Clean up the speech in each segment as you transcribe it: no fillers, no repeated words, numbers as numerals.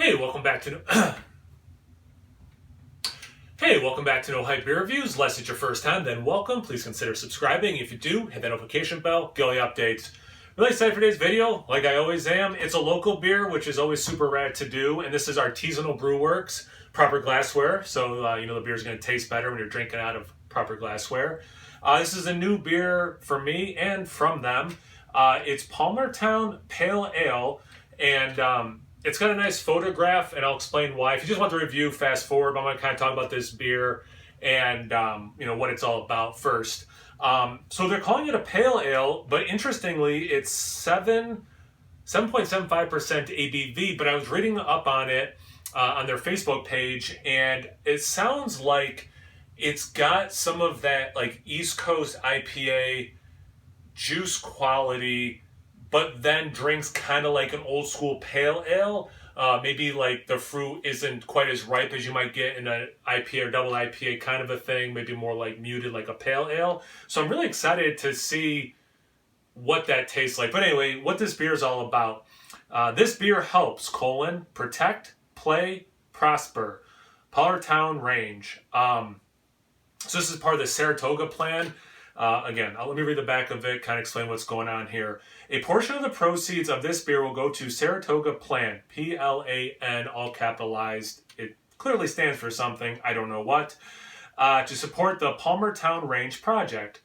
Hey, welcome back to Hey, welcome back to No Hype Beer Reviews. Unless it's your first time, then welcome. Please consider subscribing. If you do, hit that notification bell, get all the updates. Really excited for today's video, like I always am. It's a local beer, which is always super rad to do, and this is Artisanal Brew Works, proper glassware, so you know the beer's going to taste better when you're drinking out of proper glassware. This is a new beer for me and from them. It's Palmertown Pale Ale, and it's got a nice photograph, and I'll explain why. If you just want the review, fast forward. But I'm going to kind of talk about this beer and you know what it's all about first. So they're calling it a pale ale, but interestingly, it's 7.75% ABV. But I was reading up on it on their Facebook page, and it sounds like it's got some of that like East Coast IPA juice quality, but then drinks kind of like an old school pale ale. Maybe like the fruit isn't quite as ripe as you might get in an IPA or double IPA kind of a thing. Maybe more like muted like a pale ale. So I'm really excited to see what that tastes like. But anyway, what this beer is all about. This beer helps, protect, play, prosper. Palmertown Range. So this is part of the Saratoga plan. Again, let me read the back of it, kind of explain what's going on here. A portion of the proceeds of this beer will go to Saratoga Plan, P-L-A-N, all capitalized. It clearly stands for something, I don't know what, to support the Palmertown Range project.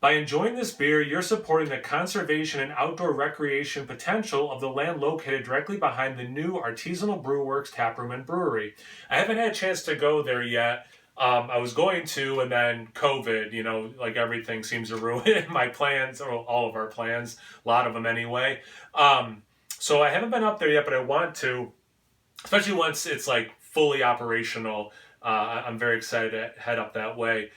By enjoying this beer, you're supporting the conservation and outdoor recreation potential of the land located directly behind the new Artisanal Brew Works taproom and brewery. I haven't had a chance to go there yet. I was going to, and then COVID, you know, like everything seems to ruin my plans, or all of our plans, a lot of them anyway. So I haven't been up there yet, but I want to, especially once it's like fully operational. I'm very excited to head up that way.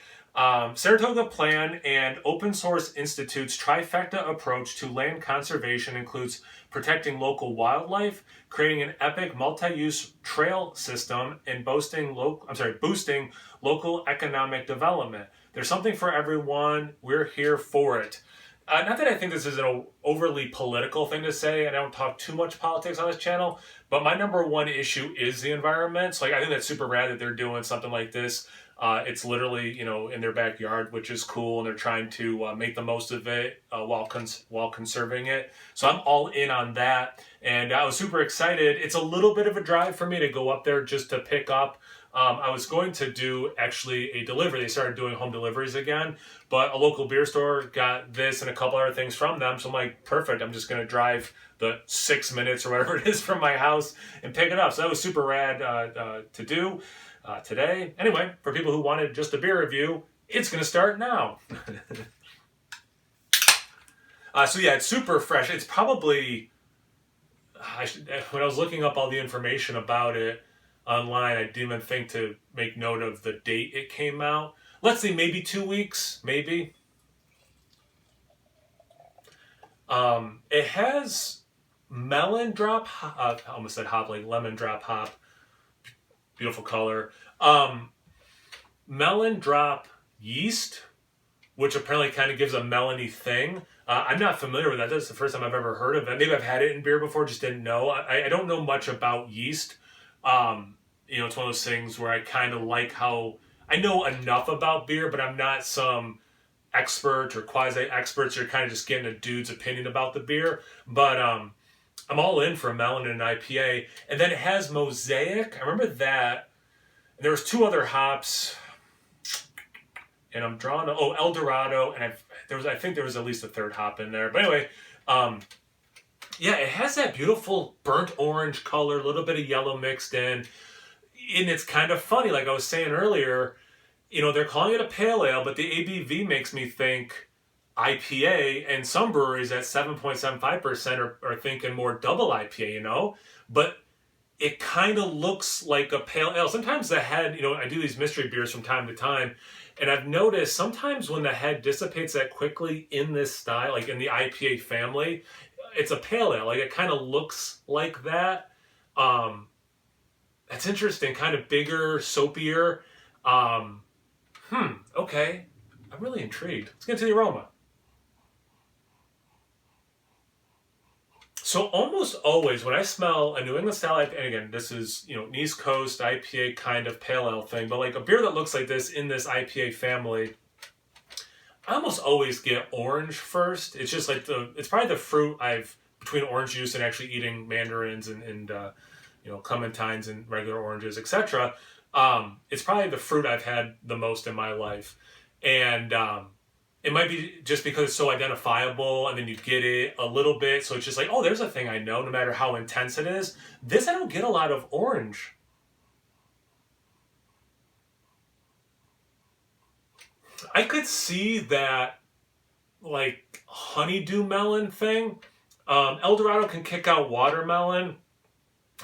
Saratoga Plan and Open Source Institute's trifecta approach to land conservation includes protecting local wildlife, creating an epic multi-use trail system, and boosting local economic development. There's something for everyone. We're here for it. Not that I think this is an overly political thing to say, and I don't talk too much politics on this channel, but my number one issue is the environment. So I think that's super rad that they're doing something like this. It's literally, you know, in their backyard, which is cool, and they're trying to make the most of it while conserving it. So I'm all in on that, and I was super excited. It's a little bit of a drive for me to go up there just to pick up. I was going to do actually a delivery. They started doing home deliveries again, but a local beer store got this and a couple other things from them. So I'm like, perfect. I'm just going to drive the 6 minutes or whatever it is from my house and pick it up. So that was super rad to do today. Anyway, for people who wanted just a beer review, it's going to start now. So yeah, it's super fresh. It's probably, when I was looking up all the information about it online, I didn't even think to make note of the date it came out. Let's see, maybe 2 weeks, maybe. It has melon drop, I almost said hop, like lemon drop hop. Beautiful color. Melon drop yeast, which apparently kind of gives a melony thing. I'm not familiar with that. That's the first time I've ever heard of it. Maybe I've had it in beer before, just didn't know. I don't know much about yeast. You know, it's one of those things where I kind of like how I know enough about beer, but I'm not some expert or quasi-expert. So you're kind of just getting a dude's opinion about the beer. But I'm all in for a melon and an IPA. And then it has Mosaic. I remember that. And there was two other hops. And I'm drawing, El Dorado. And I think there was at least a third hop in there. But anyway, yeah, it has that beautiful burnt orange color, a little bit of yellow mixed in. And it's kind of funny, like I was saying earlier, you know, they're calling it a pale ale, but the ABV makes me think IPA, and some breweries at 7.75% are thinking more double IPA, you know? But it kind of looks like a pale ale. Sometimes the head, you know, I do these mystery beers from time to time, and I've noticed sometimes when the head dissipates that quickly in this style, like in the IPA family, it's a pale ale. Like it kind of looks like that. That's interesting. Kind of bigger, soapier. Okay. I'm really intrigued. Let's get into the aroma. So almost always when I smell a New England style IPA, and again, this is, an East Coast IPA kind of pale ale thing, but like a beer that looks like this in this IPA family, I almost always get orange first. It's just like it's probably the fruit between orange juice and actually eating mandarins and clementines and regular oranges, etc. It's probably the fruit I've had the most in my life. And it might be just because it's so identifiable, and then you get it a little bit. So it's just like, oh, there's a thing I know, no matter how intense it is. This, I don't get a lot of orange. I could see that, like, honeydew melon thing. El Dorado can kick out watermelon.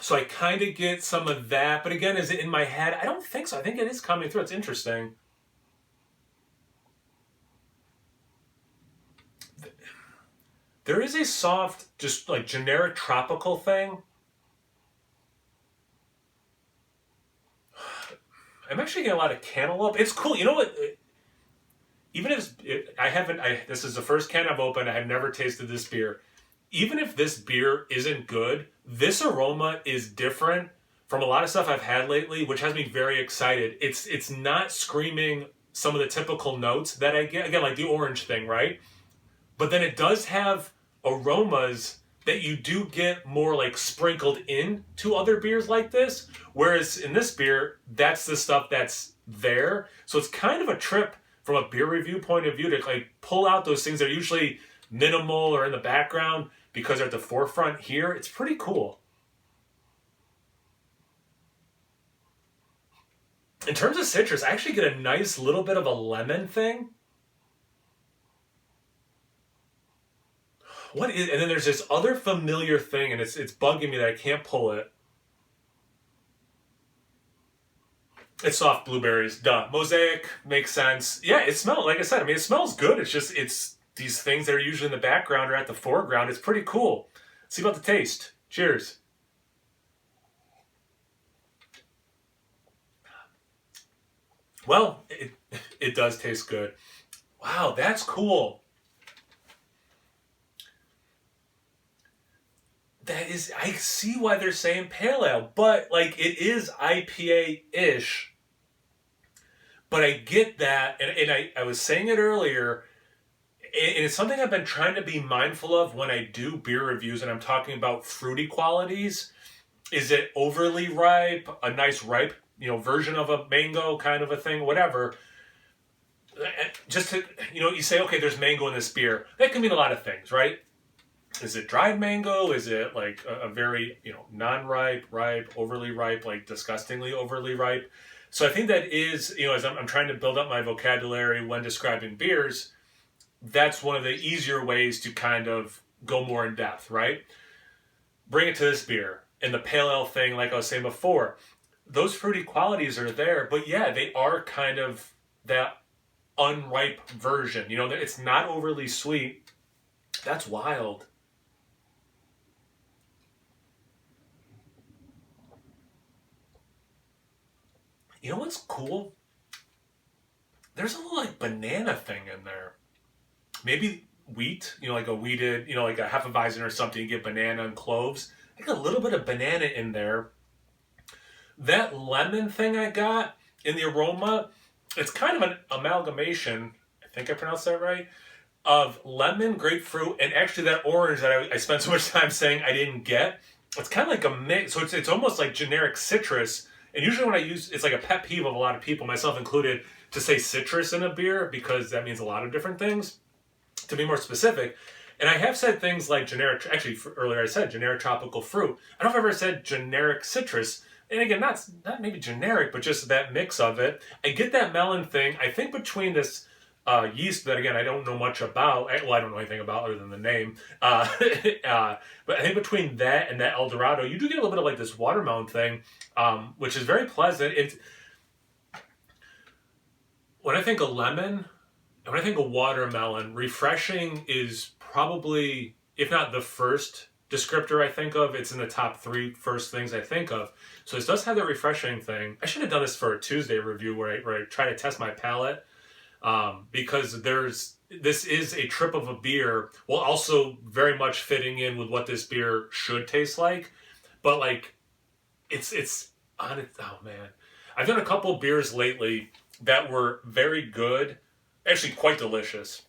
So I kind of get some of that. But again, is it in my head? I don't think so. I think it is coming through. It's interesting. There is a soft, just like generic tropical thing. I'm actually getting a lot of cantaloupe. It's cool. You know what? Even if I haven't, this is the first can I've opened. I have never tasted this beer. Even if this beer isn't good, this aroma is different from a lot of stuff I've had lately, which has me very excited. It's not screaming some of the typical notes that I get. Again, like the orange thing, right? But then it does have aromas that you do get more like sprinkled in to other beers like this. Whereas in this beer, that's the stuff that's there. So it's kind of a trip from a beer review point of view to like pull out those things that are usually minimal or in the background because they're at the forefront here. It's pretty cool. In terms of citrus, I actually get a nice little bit of a lemon thing. And then there's this other familiar thing, and it's bugging me that I can't pull it. It's soft blueberries, duh. Mosaic makes sense. Yeah, it smells, like I said, it smells good. It's these things that are usually in the background or at the foreground. It's pretty cool. Let's see about the taste. Cheers. Well, it does taste good. Wow, that's cool. I see why they're saying pale ale, but like it is IPA-ish. But I get that, and I was saying it earlier, and it's something I've been trying to be mindful of when I do beer reviews, and I'm talking about fruity qualities. Is it overly ripe, a nice ripe, version of a mango kind of a thing, whatever. Just to, you say, okay, there's mango in this beer. That can mean a lot of things, right? Is it dried mango? Is it like a very, non-ripe, ripe, overly ripe, like disgustingly overly ripe? So I think that is, as I'm trying to build up my vocabulary when describing beers, that's one of the easier ways to kind of go more in depth, right? Bring it to this beer. And the pale ale thing, like I was saying before, those fruity qualities are there, but yeah, they are kind of that unripe version. It's not overly sweet. That's wild. You know what's cool? There's a little like banana thing in there. Maybe wheat, like a wheated, like a Hefeweizen or something. You get banana and cloves. I got a little bit of banana in there. That lemon thing I got in the aroma, it's kind of an amalgamation, I think I pronounced that right, of lemon, grapefruit, and actually that orange that I spent so much time saying I didn't get. It's kind of like a mix. So it's almost like generic citrus. And usually when I use, it's like a pet peeve of a lot of people, myself included, to say citrus in a beer because that means a lot of different things. To be more specific, and I have said things like generic, actually earlier I said generic tropical fruit. I don't know if I've ever said generic citrus. And again, not maybe generic, but just that mix of it. I get that melon thing. I think between this yeast that, again, I don't know much about. I don't know anything about other than the name. But I think between that and that El Dorado, you do get a little bit of like this watermelon thing, which is very pleasant. When I think of lemon, and when I think of watermelon, refreshing is probably, if not the first descriptor I think of, it's in the top 3 first things I think of. So this does have the refreshing thing. I should have done this for a Tuesday review where I try to test my palate. because this is a trip of a beer, while also very much fitting in with what this beer should taste like. But like, it's on it. Oh man, I've done a couple beers lately that were very good, actually quite delicious,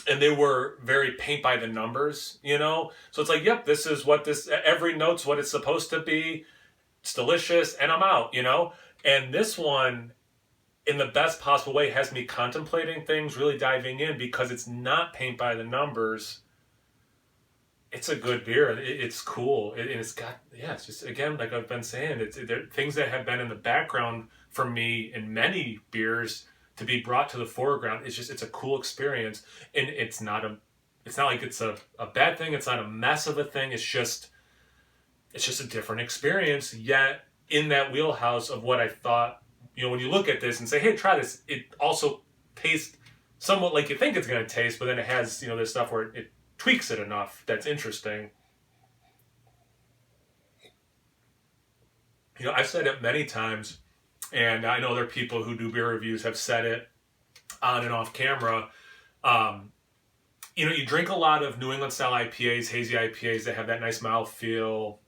and they were very paint by the numbers, you know? So it's like, yep, this is what every note's what it's supposed to be. It's delicious, and I'm out, you know? And this one, in the best possible way, has me contemplating things, really diving in, because it's not paint by the numbers. It's a good beer. It's cool. And it's got, yeah, it's just, again, like I've been saying, there things that have been in the background for me in many beers to be brought to the foreground. It's a cool experience. And it's not like it's a bad thing. It's not a mess of a thing. It's just a different experience, yet in that wheelhouse of what I thought, you know, when you look at this and say, hey, try this, it also tastes somewhat like you think it's going to taste, but then it has, you know, this stuff where it tweaks it enough that's interesting. You know, I've said it many times, and I know there are people who do beer reviews have said it on and off camera. You know, you drink a lot of New England style IPAs, hazy IPAs that have that nice mouth feel,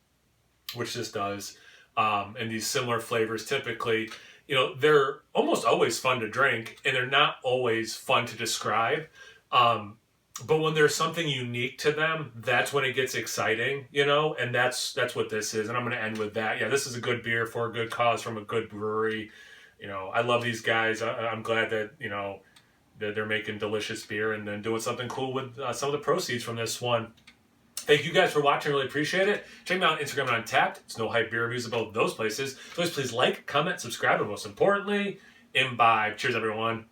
which this does, and these similar flavors typically. You know, they're almost always fun to drink, and they're not always fun to describe. But when there's something unique to them, that's when it gets exciting, you know, and that's what this is. And I'm going to end with that. Yeah, this is a good beer for a good cause from a good brewery. You know, I love these guys. I'm glad that, you know, that they're making delicious beer and then doing something cool with some of the proceeds from this one. Thank you guys for watching. Really appreciate it. Check me out on Instagram and Untappd. It's No Hype Beer Reviews about those places. Please like, comment, subscribe, and most importantly, imbibe. Cheers, everyone.